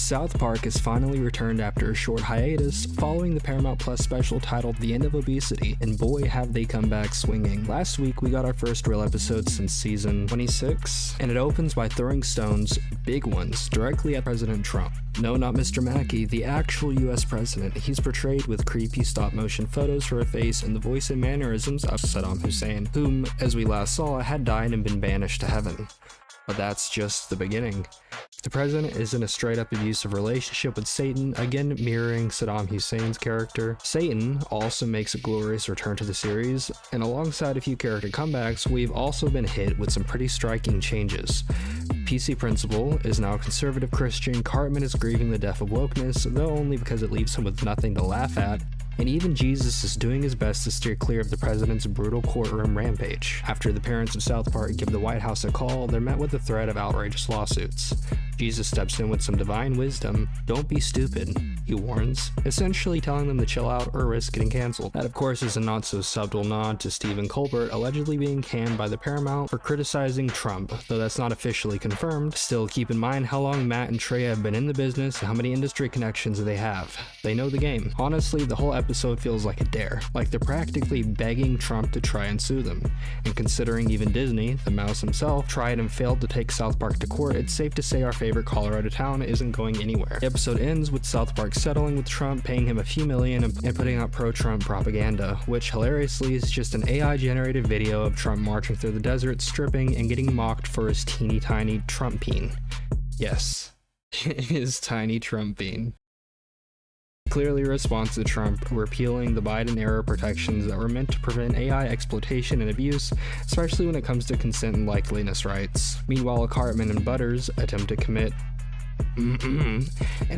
South Park has finally returned after a short hiatus following the Paramount Plus special titled The End of Obesity, and boy have they come back swinging. Last week we got our first real episode since season 26, and it opens by throwing stones, big ones, directly at President Trump. No, not Mr. Mackey, the actual US president. He's portrayed with creepy stop-motion photos for a face and the voice and mannerisms of Saddam Hussein, whom, as we last saw, had died and been banished to heaven. But that's just the beginning. The president is in a straight-up abusive relationship with Satan, again mirroring Saddam Hussein's character. Satan also makes a glorious return to the series, and alongside a few character comebacks, we've also been hit with some pretty striking changes. PC Principal is now a conservative Christian, Cartman is grieving the death of wokeness, though only because it leaves him with nothing to laugh at, and even Jesus is doing his best to steer clear of the president's brutal courtroom rampage. After the parents of South Park give the White House a call, they're met with the threat of outrageous lawsuits. Jesus steps in with some divine wisdom. "Don't be stupid," he warns, essentially telling them to chill out or risk getting cancelled. That of course is a not so subtle nod to Stephen Colbert allegedly being canned by the Paramount for criticizing Trump, though that's not officially confirmed. Still, keep in mind how long Matt and Trey have been in the business and how many industry connections they have. They know the game. Honestly, the whole episode feels like a dare, like they're practically begging Trump to try and sue them. And considering even Disney, the mouse himself, tried and failed to take South Park to court, it's safe to say our favorite Colorado town isn't going anywhere. The episode ends with South Park settling with Trump, paying him a few million and putting out pro-Trump propaganda, which hilariously is just an AI-generated video of Trump marching through the desert, stripping, and getting mocked for his teeny tiny Trump peen. Yes, his tiny Trump peen. Clearly a response to Trump repealing the Biden-era protections that were meant to prevent AI exploitation and abuse, especially when it comes to consent and likeliness rights. Meanwhile, Cartman and Butters attempt to commit in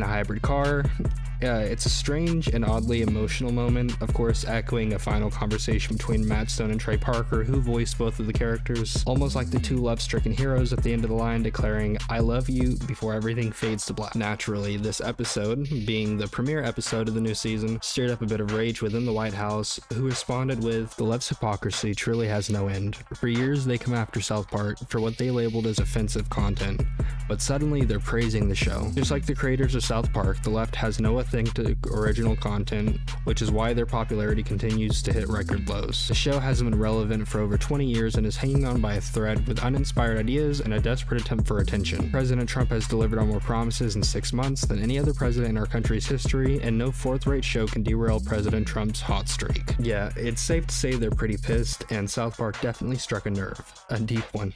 a hybrid car. It's a strange and oddly emotional moment, of course echoing a final conversation between Matt Stone and Trey Parker, who voiced both of the characters, almost like the two love-stricken heroes at the end of the line declaring "I love you" before everything fades to black. Naturally, this episode, being the premiere episode of the new season, stirred up a bit of rage within the White House, who responded with, "The left's hypocrisy truly has no end. For years they come after South Park for what they labeled as offensive content, but suddenly they're praising the show. Just like the creators of South Park, the left has no thing to original content, which is why their popularity continues to hit record lows. The show hasn't been relevant for over 20 years and is hanging on by a thread with uninspired ideas and a desperate attempt for attention. President Trump has delivered on more promises in 6 months than any other president in our country's history, and no fourth-rate show can derail President Trump's hot streak." Yeah, it's safe to say they're pretty pissed, and South Park definitely struck a nerve. A deep one.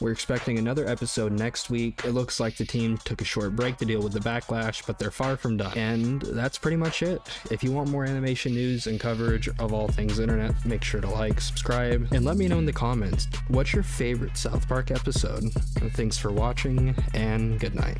We're expecting another episode next week. It looks like the team took a short break to deal with the backlash, but they're far from done. And that's pretty much it. If you want more animation news and coverage of all things internet, make sure to like, subscribe, and let me know in the comments, what's your favorite South Park episode? Thanks for watching, and good night.